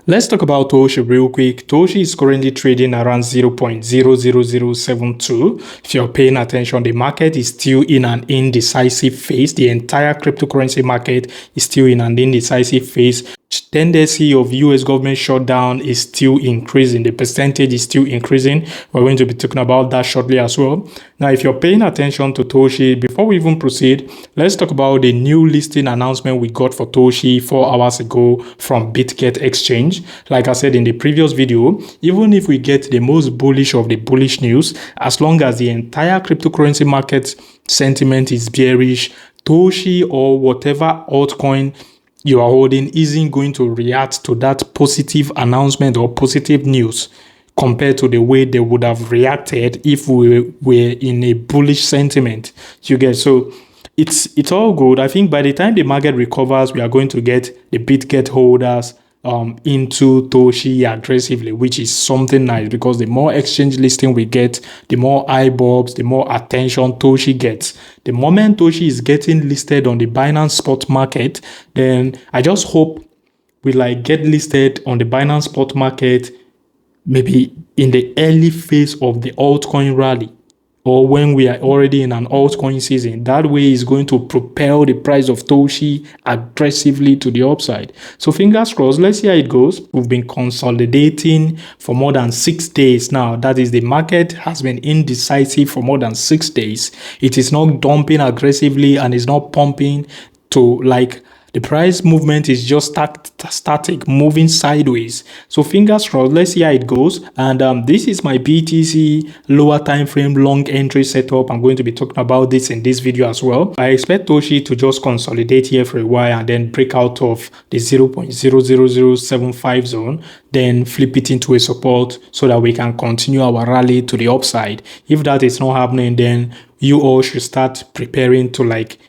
Let's talk about Toshi real quick. Toshi is currently trading around 0.00072. If you're paying attention, the market is still in an indecisive phase. The entire cryptocurrency market is still in an indecisive phase. Tendency of US government shutdown is still increasing. The percentage is still increasing. We're going to be talking about that shortly as well. Now, if you're paying attention to Toshi, before we even proceed, let's talk about the new listing announcement we got for Toshi 4 hours ago from BitGet Exchange. Like I said in the previous video, even if we get the most bullish of the bullish news, as long as the entire cryptocurrency market sentiment is bearish, Toshi or whatever altcoin you are holding isn't going to react to that positive announcement or positive news compared to the way they would have reacted if we were in a bullish sentiment. You get, so it's all good. I think by the time the market recovers, we are going to get the BitGet holders into Toshi aggressively, which is something nice, because the more exchange listing we get, the more eyeballs, the more attention Toshi gets. The moment Toshi is getting listed on the Binance spot market, then I just hope we get listed on the Binance spot market maybe in the early phase of the altcoin rally, or when we are already in an altcoin season. That way is going to propel the price of Toshi aggressively to the upside. So fingers crossed, let's see how it goes. We've been consolidating for more than 6 days now. That is, the market has been indecisive for more than 6 days. It is not dumping aggressively and is not pumping to the price movement is just static, moving sideways. So fingers crossed, let's see how it goes. And this is my BTC lower time frame long entry setup. I'm going to be talking about this in this video as well. I expect Toshi to just consolidate here for a while and then break out of the 0.00075 zone, then flip it into a support so that we can continue our rally to the upside. If that is not happening, then you all should start preparing to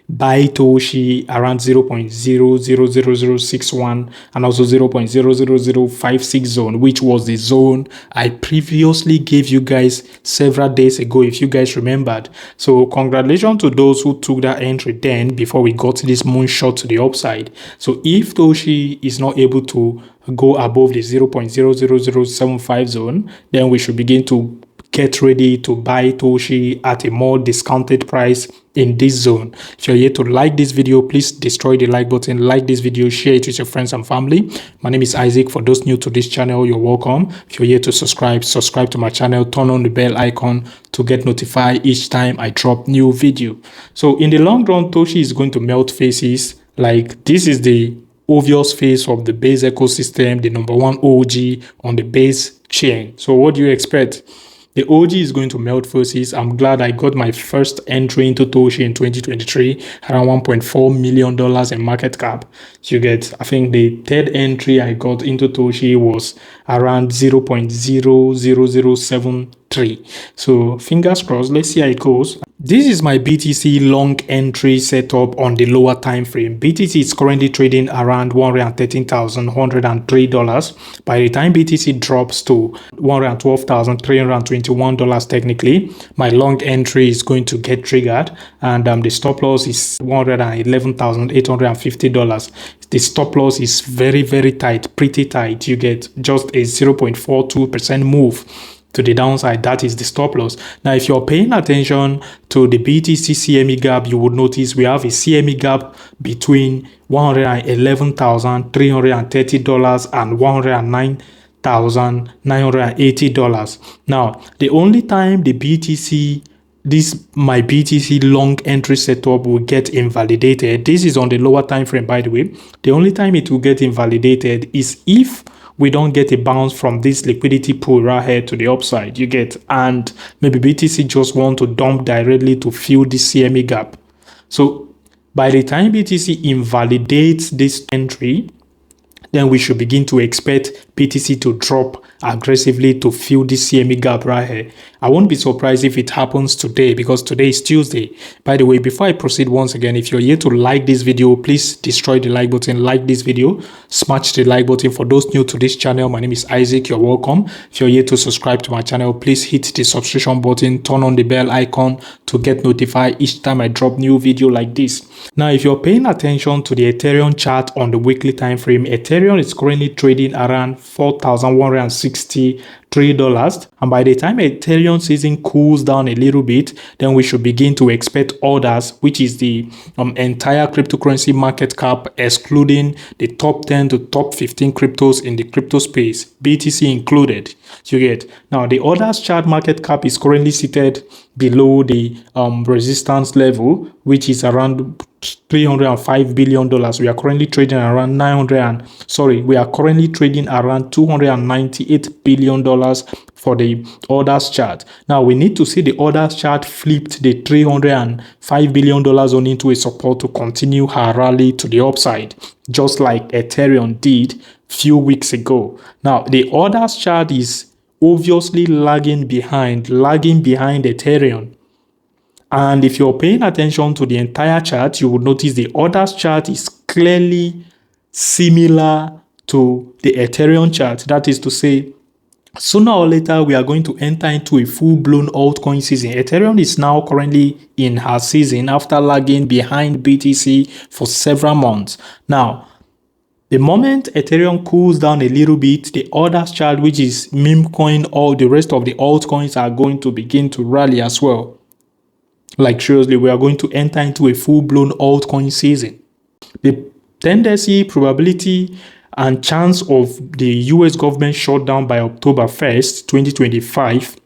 buy Toshi around 0.000061 and also 0.00056 zone, which was the zone I previously gave you guys several days ago, if you guys remembered. So congratulations to those who took that entry then before we got this moonshot to the upside. So if Toshi is not able to go above the 0.00075 zone, then we should begin to get ready to buy Toshi at a more discounted price in this zone. If you're here to like this video, please destroy the like button, like this video, share it with your friends and family. My name is Isaac. For those new to this channel, you're welcome. If you're here to subscribe to my channel, turn on the bell icon to get notified each time I drop new video. So in the long run, Toshi is going to melt faces. This is the obvious face of the base ecosystem, the #1 OG on the base chain. So what do you expect? The OG is going to melt faces. I'm glad I got my first entry into Toshi in 2023, around $1.4 million in market cap. You get, I think the third entry I got into Toshi was around 0.00073. So fingers crossed, let's see how it goes. This is my BTC long entry setup on the lower time frame. BTC is currently trading around $113,103. By the time BTC drops to $112,321 technically, my long entry is going to get triggered, and the stop loss is $111,850. The stop loss is very, very tight, pretty tight. You get just a 0.42% move to the downside. That is the stop loss. Now, if you're paying attention to the BTC CME gap, you would notice we have a CME gap between $111,330 and $109,980. Now, the only time the my BTC long entry setup will get invalidated, this is on the lower time frame, by the way. The only time it will get invalidated is if we don't get a bounce from this liquidity pool right here to the upside, you get, and maybe BTC just want to dump directly to fill this CME gap. So by the time BTC invalidates this entry, then we should begin to expect BTC to drop aggressively to fill this CME gap right here. I won't be surprised if it happens today because today is Tuesday. By the way, before I proceed once again, if you're here to like this video, please destroy the like button, like this video, smash the like button. For those new to this channel, my name is Isaac, you're welcome. If you're here to subscribe to my channel, please hit the subscription button, turn on the bell icon to get notified each time I drop new video like this. Now, if you're paying attention to the Ethereum chart on the weekly time frame, Ethereum is currently trading around $4,163, and by the time Ethereum season cools down a little bit, then we should begin to expect orders, which is the entire cryptocurrency market cap excluding the top 10 to top 15 cryptos in the crypto space, BTC included. You get now the orders chart market cap is currently seated below the resistance level, which is around $305 billion. We are currently trading around $298 billion for the orders chart. Now we need to see the orders chart flipped the $305 billion on into a support to continue her rally to the upside, just like Ethereum did few weeks ago. Now the orders chart is obviously lagging behind Ethereum. And if you're paying attention to the entire chart, you would notice the orders chart is clearly similar to the Ethereum chart. That is to say, sooner or later, we are going to enter into a full-blown altcoin season. Ethereum is now currently in her season after lagging behind BTC for several months. Now, the moment Ethereum cools down a little bit, the orders chart, which is meme coin, all the rest of the altcoins are going to begin to rally as well. Like seriously, we are going to enter into a full-blown altcoin season. The tendency, probability, and chance of the US government shutdown by October 1st, 2025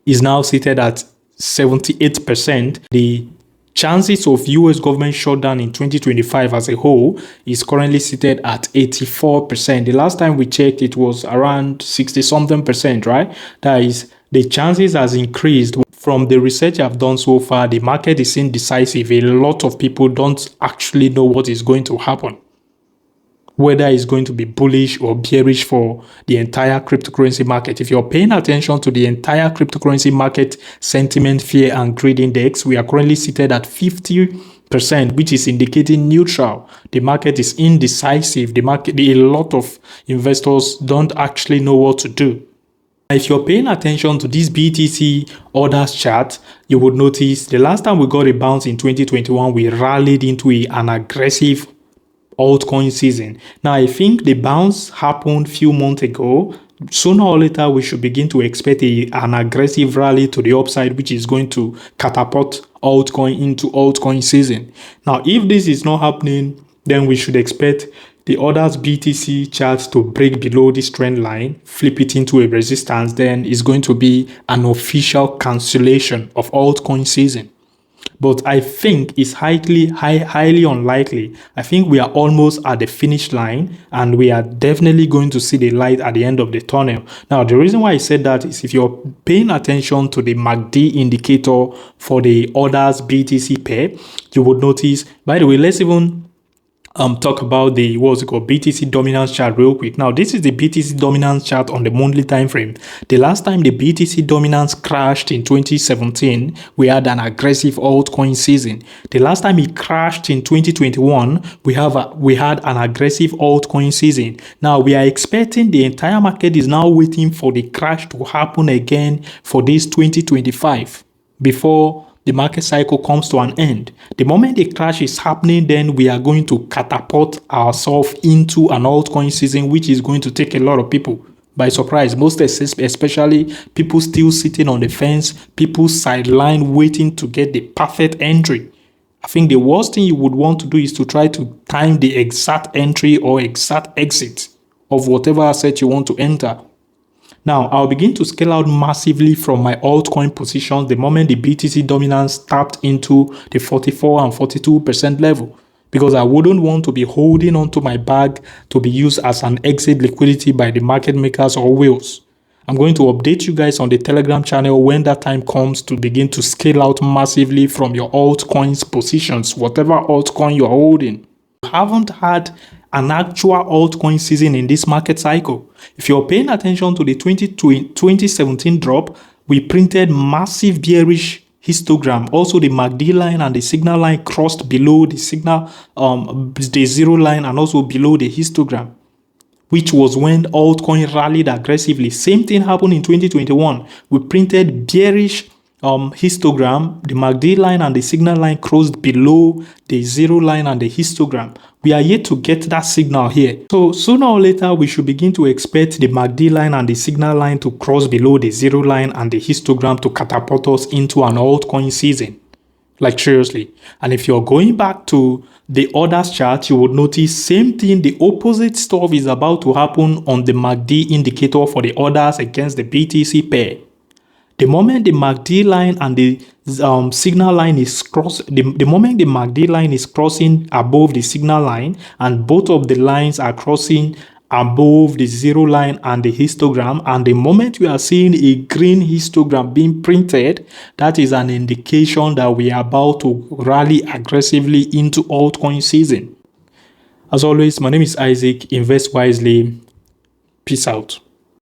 is now seated at 78%. The chances of US government shutdown in 2025 as a whole is currently seated at 84%. The last time we checked, it was around 60-something percent, right? That is, the chances has increased. From the research I've done so far, the market is indecisive. A lot of people don't actually know what is going to happen, whether it's going to be bullish or bearish for the entire cryptocurrency market. If you're paying attention to the entire cryptocurrency market sentiment, fear, and greed index, we are currently seated at 50%, which is indicating neutral. The market is indecisive. A lot of investors don't actually know what to do. If you're paying attention to this BTC orders chart, you would notice the last time we got a bounce in 2021, we rallied into an aggressive altcoin season. Now, I think the bounce happened a few months ago. Sooner or later, we should begin to expect an aggressive rally to the upside, which is going to catapult altcoin into altcoin season. Now, if this is not happening, then we should expect the orders BTC chart to break below this trend line, flip it into a resistance, then it's going to be an official cancellation of altcoin season. But I think it's highly unlikely. I think we are almost at the finish line and we are definitely going to see the light at the end of the tunnel. Now, the reason why I said that is if you're paying attention to the MACD indicator for the orders BTC pair, you would notice, by the way, let's even talk about the BTC dominance chart real quick. Now, this is the BTC dominance chart on the monthly time frame. The last time the BTC dominance crashed in 2017, we had an aggressive altcoin season. The last time it crashed in 2021, we had an aggressive altcoin season. Now, we are expecting the entire market is now waiting for the crash to happen again for this 2025 before the market cycle comes to an end. The moment the crash is happening, then we are going to catapult ourselves into an altcoin season, which is going to take a lot of people by surprise. Most especially people still sitting on the fence, people sideline waiting to get the perfect entry. I think the worst thing you would want to do is to try to time the exact entry or exact exit of whatever asset you want to enter. Now, I'll begin to scale out massively from my altcoin positions the moment the BTC dominance tapped into the 44 and 42% level, because I wouldn't want to be holding onto my bag to be used as an exit liquidity by the market makers or whales. I'm going to update you guys on the Telegram channel when that time comes to begin to scale out massively from your altcoins positions, whatever altcoin you're holding. You haven't had an actual altcoin season in this market cycle. If you're paying attention to the 2017 drop, we printed massive bearish histogram. Also, the MACD line and the signal line crossed below the signal, the zero line, and also below the histogram, which was when altcoin rallied aggressively. Same thing happened in 2021. We printed bearish histogram. The MACD line and the signal line crossed below the zero line and the histogram. We are yet to get that signal here. So sooner or later, we should begin to expect the MACD line and the signal line to cross below the zero line and the histogram to catapult us into an altcoin season. Like seriously. And if you're going back to the others chart, you would notice same thing. The opposite stuff is about to happen on the MACD indicator for the others against the BTC pair. The moment the MACD line and the signal line is the moment the MACD line is crossing above the signal line and both of the lines are crossing above the zero line and the histogram, and the moment we are seeing a green histogram being printed, that is an indication that we are about to rally aggressively into altcoin season. As always, my name is Isaac. Invest wisely. Peace out.